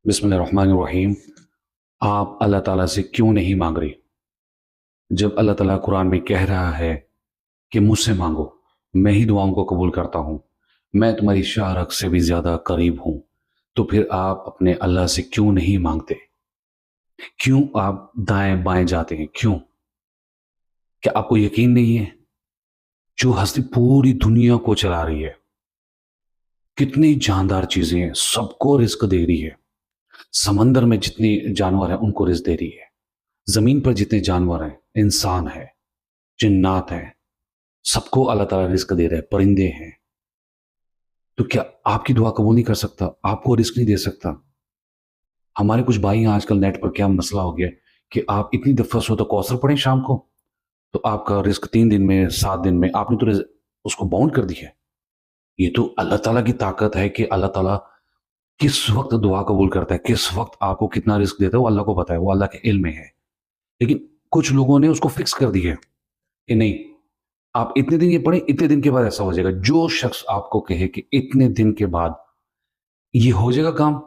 بسم اللہ الرحمن الرحیم۔ آپ اللہ تعالیٰ سے کیوں نہیں مانگ رہی؟ جب اللہ تعالیٰ قرآن میں کہہ رہا ہے کہ مجھ سے مانگو، میں ہی دعاؤں کو قبول کرتا ہوں، میں تمہاری شارک سے بھی زیادہ قریب ہوں، تو پھر آپ اپنے اللہ سے کیوں نہیں مانگتے؟ کیوں آپ دائیں بائیں جاتے ہیں؟ کیوں؟ کیا آپ کو یقین نہیں ہے؟ جو ہستی پوری دنیا کو چلا رہی ہے، کتنی جاندار چیزیں ہیں، سب کو رزق دے رہی ہے، سمندر میں جتنے جانور ہیں ان کو رزق دے رہی ہے، زمین پر جتنے جانور ہیں، انسان ہے، جنات ہیں، سب کو اللہ تعالیٰ رزق دے رہے ہیں، پرندے ہیں، تو کیا آپ کی دعا قبول نہیں کر سکتا؟ آپ کو رزق نہیں دے سکتا؟ ہمارے کچھ بھائی آج کل نیٹ پر کیا مسئلہ ہو گیا کہ آپ اتنی دفعہ سو تو کوثر پڑھیں شام کو، تو آپ کا رزق 3 دن میں 7 دن میں آپ نے تو اس کو باؤنڈ کر دی ہے۔ یہ تو اللہ تعالیٰ کی طاقت ہے کہ اللہ تعالیٰ کس وقت دعا قبول کرتا ہے، کس وقت آپ کو کتنا رزق دیتا ہے، وہ اللہ کو پتا ہے، وہ اللہ کے علم میں ہے۔ لیکن کچھ لوگوں نے اس کو فکس کر دی ہے کہ نہیں، آپ اتنے دن یہ پڑھیں، اتنے دن کے بعد ایسا ہو جائے گا۔ جو شخص آپ کو کہے کہ اتنے دن کے بعد یہ ہو جائے گا کام،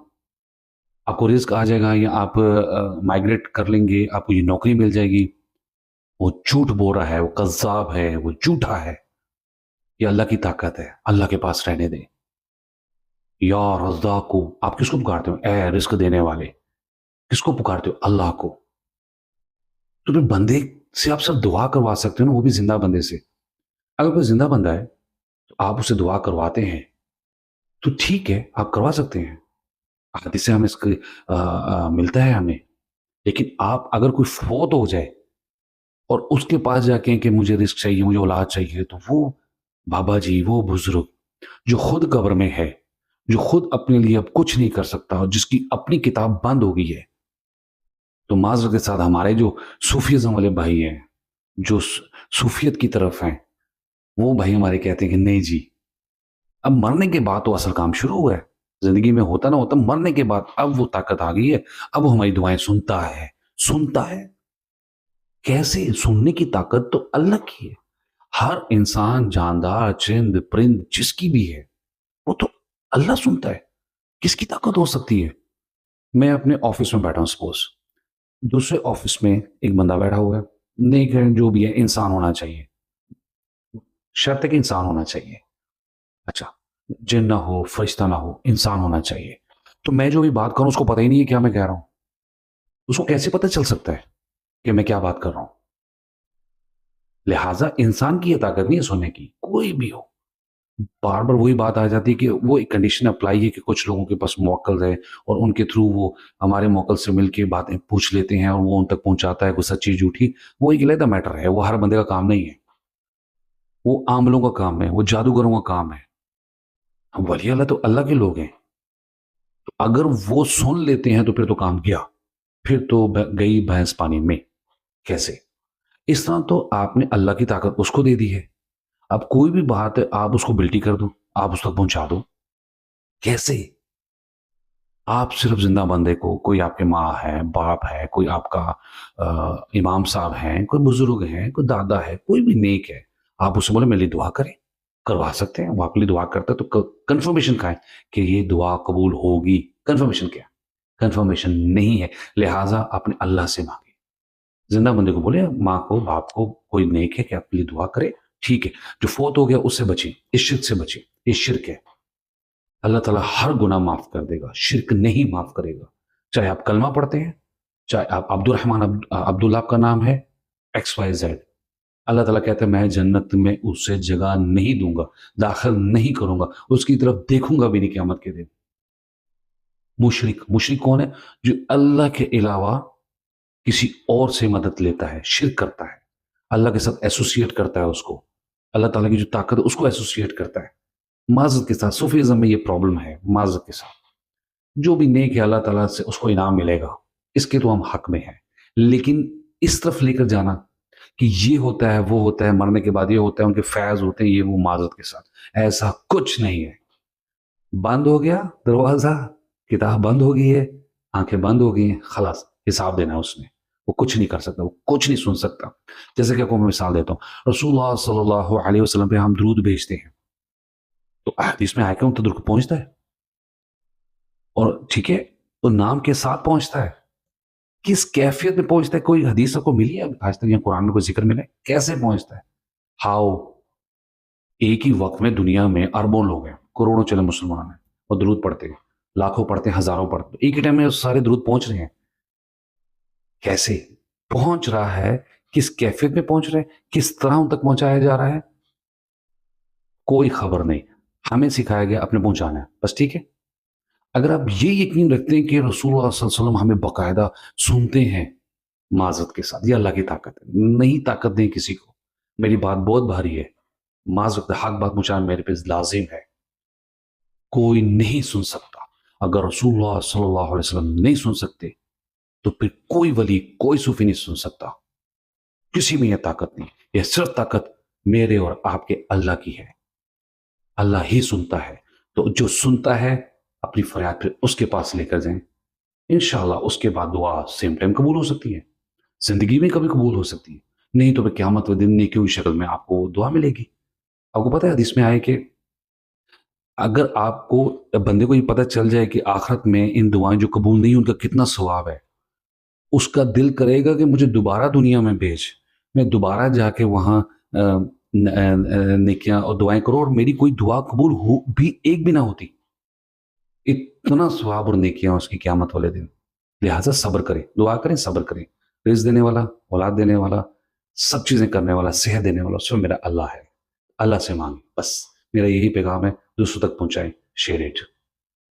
آپ کو رزق آ جائے گا یا آپ مائگریٹ کر لیں گے، آپ کو یہ نوکری مل جائے گی، وہ جھوٹ بول رہا ہے، وہ قذاب ہے، وہ جھوٹا ہے۔ یہ اللہ کی طاقت ہے، اللہ کے پاس رہنے دیں۔ یا رزاق کو آپ کس کو پکارتے ہو؟ اے رزق دینے والے، کس کو پکارتے ہو؟ اللہ کو۔ تو پھر بندے سے آپ سب دعا کروا سکتے ہو نا، وہ بھی زندہ بندے سے۔ اگر کوئی زندہ بندہ ہے تو آپ اسے دعا کرواتے ہیں تو ٹھیک ہے، آپ کروا سکتے ہیں، حدیث سے ہمیں اس کا ملتا ہے ہمیں۔ لیکن آپ اگر کوئی فوت ہو جائے اور اس کے پاس جا کے کہ مجھے رزق چاہیے، مجھے اولاد چاہیے، تو وہ بابا جی، وہ بزرگ جو خود قبر میں ہے، جو خود اپنے لیے اب کچھ نہیں کر سکتا اور جس کی اپنی کتاب بند ہو گئی ہے، تو معذرت کے ساتھ ہمارے جو صوفیزم والے بھائی ہیں، جو صوفیت کی طرف ہیں، وہ بھائی ہمارے کہتے ہیں کہ نہیں جی، اب مرنے کے بعد تو اصل کام شروع ہوا ہے۔ زندگی میں ہوتا نہ ہوتا، مرنے کے بعد اب وہ طاقت آ گئی ہے، اب وہ ہماری دعائیں سنتا ہے۔ سنتا ہے کیسے؟ سننے کی طاقت تو اللہ کی ہے۔ ہر انسان، جاندار، چرند پرند جس کی بھی ہے، وہ تو اللہ سنتا ہے۔ کس کی طاقت ہو سکتی ہے؟ میں اپنے آفس میں بیٹھا ہوں، سپوز دوسرے آفس میں ایک بندہ بیٹھا ہوا ہے، نیک ہے، جو بھی ہے، انسان ہونا چاہیے، شرط ہے کہ انسان ہونا چاہیے۔ اچھا، جن نہ ہو، فرشتہ نہ ہو، انسان ہونا چاہیے۔ تو میں جو بھی بات کروں اس کو پتہ ہی نہیں ہے کیا میں کہہ رہا ہوں۔ اس کو کیسے پتہ چل سکتا ہے کہ میں کیا بات کر رہا ہوں؟ لہٰذا انسان کی یہ طاقت نہیں ہے سننے کی، کوئی بھی ہو۔ بار بار وہی بات آ جاتی ہے کہ وہ ایک کنڈیشن اپلائی ہے کہ کچھ لوگوں کے پاس موکل ہے اور ان کے تھرو وہ ہمارے موکل سے مل کے باتیں پوچھ لیتے ہیں اور وہ ان تک پہنچاتا ہے، کوئی سچی جھوٹی، وہ ایک علیحدہ میٹر ہے، وہ ہر بندے کا کام نہیں ہے، وہ عاملوں کا کام ہے، وہ جادوگروں کا کام ہے۔ ولی اللہ تو اللہ کے لوگ ہیں، تو اگر وہ سن لیتے ہیں تو پھر تو کام گیا، پھر تو گئی بھینس پانی میں۔ کیسے؟ اس طرح تو آپ نے اللہ کی طاقت اس کو دے دی ہے، اب کوئی بھی بات ہے آپ اس کو بلٹی کر دو، آپ اس تک پہنچا دو۔ کیسے؟ آپ صرف زندہ بندے کو، کوئی آپ کے ماں ہے، باپ ہے، کوئی آپ کا امام صاحب ہیں، کوئی بزرگ ہیں، کوئی دادا ہے، کوئی بھی نیک ہے، آپ اس سے بولے میرے لیے دعا کریں، کروا سکتے ہیں۔ وہ آپ کے لیے دعا کرتا ہے تو کنفرمیشن کا ہے کہ یہ دعا قبول ہوگی۔ کنفرمیشن کیا؟ کنفرمیشن نہیں ہے، لہٰذا اپنے اللہ سے مانگے۔ زندہ بندے کو بولے، ماں کو، باپ کو، کوئی نیک ہے کہ آپ کے لیے دعا کرے، ٹھیک ہے۔ جو فوت ہو گیا اس سے بچیں، اس شرک سے بچیں، یہ شرک ہے۔ اللہ تعالیٰ ہر گناہ معاف کر دے گا، شرک نہیں معاف کرے گا۔ چاہے آپ کلمہ پڑھتے ہیں، چاہے آپ عبد الرحمن، عبداللہ آپ کا نام ہے، ایکس وائی زیڈ، اللہ تعالیٰ کہتا ہے میں جنت میں اسے جگہ نہیں دوں گا، داخل نہیں کروں گا، اس کی طرف دیکھوں گا بھی نہیں قیامت کے دن۔ مشرک، مشرک کون ہے؟ جو اللہ کے علاوہ کسی اور سے مدد لیتا ہے، شرک کرتا ہے، اللہ کے ساتھ ایسوسیٹ کرتا ہے، اس کو اللہ تعالیٰ کی جو طاقت ہے اس کو ایسوسیٹ کرتا ہے۔ معذرت کے ساتھ صوفیزم میں یہ پرابلم ہے، معذرت کے ساتھ۔ جو بھی نیک ہے اللہ تعالیٰ سے اس کو انعام ملے گا، اس کے تو ہم حق میں ہیں، لیکن اس طرف لے کر جانا کہ یہ ہوتا ہے، وہ ہوتا ہے، مرنے کے بعد یہ ہوتا ہے، ان کے فیض ہوتے ہیں، یہ وہ، معذرت کے ساتھ ایسا کچھ نہیں ہے۔ بند ہو گیا دروازہ، کتاب بند ہو گئی ہے، آنکھیں بند ہو گئی ہیں، خلاص حساب دینا ہے اس نے۔ وہ کچھ نہیں کر سکتا، وہ کچھ نہیں سن سکتا۔ جیسے کہ میں مثال دیتا ہوں، رسول اللہ صلی اللہ علیہ وسلم پہ ہم درود بھیجتے ہیں تو حدیث میں آئے کہ ان تک درود پہنچتا ہے، اور ٹھیک ہے، تو نام کے ساتھ پہنچتا ہے، کس کیفیت میں پہنچتا ہے؟ کوئی حدیث کو ملی ہے آج تک یا قرآن میں کوئی ذکر ملا ہے کیسے پہنچتا ہے؟ ہاؤ؟ ایک ہی وقت میں دنیا میں اربوں لوگ ہیں، کروڑوں چلے مسلمان ہیں اور درود پڑھتے ہیں، لاکھوں پڑھتے ہیں، ہزاروں پڑھتے ہیں، ایک ہی ٹائم میں سارے درود پہنچ رہے ہیں، کیسے پہنچ رہا ہے؟ کس کیفیت میں پہنچ رہے ہیں؟ کس طرح ان تک پہنچایا جا رہا ہے؟ کوئی خبر نہیں، ہمیں سکھایا گیا اپنے پہنچانا ہے بس، ٹھیک ہے؟ اگر آپ یہ یقین رکھتے ہیں کہ رسول اللہ صلی اللہ علیہ وسلم ہمیں باقاعدہ سنتے ہیں معذرت کے ساتھ، یہ اللہ کی طاقت ہے، نہیں طاقت دیں کسی کو، میری بات بہت بھاری ہے، معذرت حق بات پہنچانا میرے پہ لازم ہے، کوئی نہیں سن سکتا۔ اگر رسول اللہ صلی اللہ علیہ وسلم نہیں سن سکتے تو پھر کوئی ولی، کوئی صوفی نہیں سن سکتا، کسی میں یہ طاقت نہیں، یہ صرف طاقت میرے اور آپ کے اللہ کی ہے، اللہ ہی سنتا ہے، تو جو سنتا ہے اپنی فریاد پھر اس کے پاس لے کر جائیں، انشاءاللہ اس کے بعد دعا سیم ٹائم قبول ہو سکتی ہے، زندگی میں کبھی قبول ہو سکتی ہے، نہیں تو پھر قیامت والے دن نیکی کی شکل میں آپ کو دعا ملے گی۔ آپ کو پتہ ہے حدیث میں آئے کہ اگر آپ کو، بندے کو یہ پتہ چل جائے کہ آخرت میں ان دعائیں جو قبول نہیں ان کا کتنا ثواب ہے، اس کا دل کرے گا کہ مجھے دوبارہ دنیا میں بھیج، میں دوبارہ جا کے وہاں نیکیاں اور دعائیں کروں اور میری کوئی دعا قبول ہو بھی، ایک بھی نہ ہوتی، اتنا ثواب اور نیکیاں اس کی قیامت والے دن۔ لہٰذا صبر کریں، دعا کریں، صبر کریں، رزق دینے والا، اولاد دینے والا، سب چیزیں کرنے والا، صحت دینے والا سب میرا اللہ ہے، اللہ سے مانگیں، بس میرا یہی پیغام ہے، دوسروں تک پہنچائیں، شیئر اٹ۔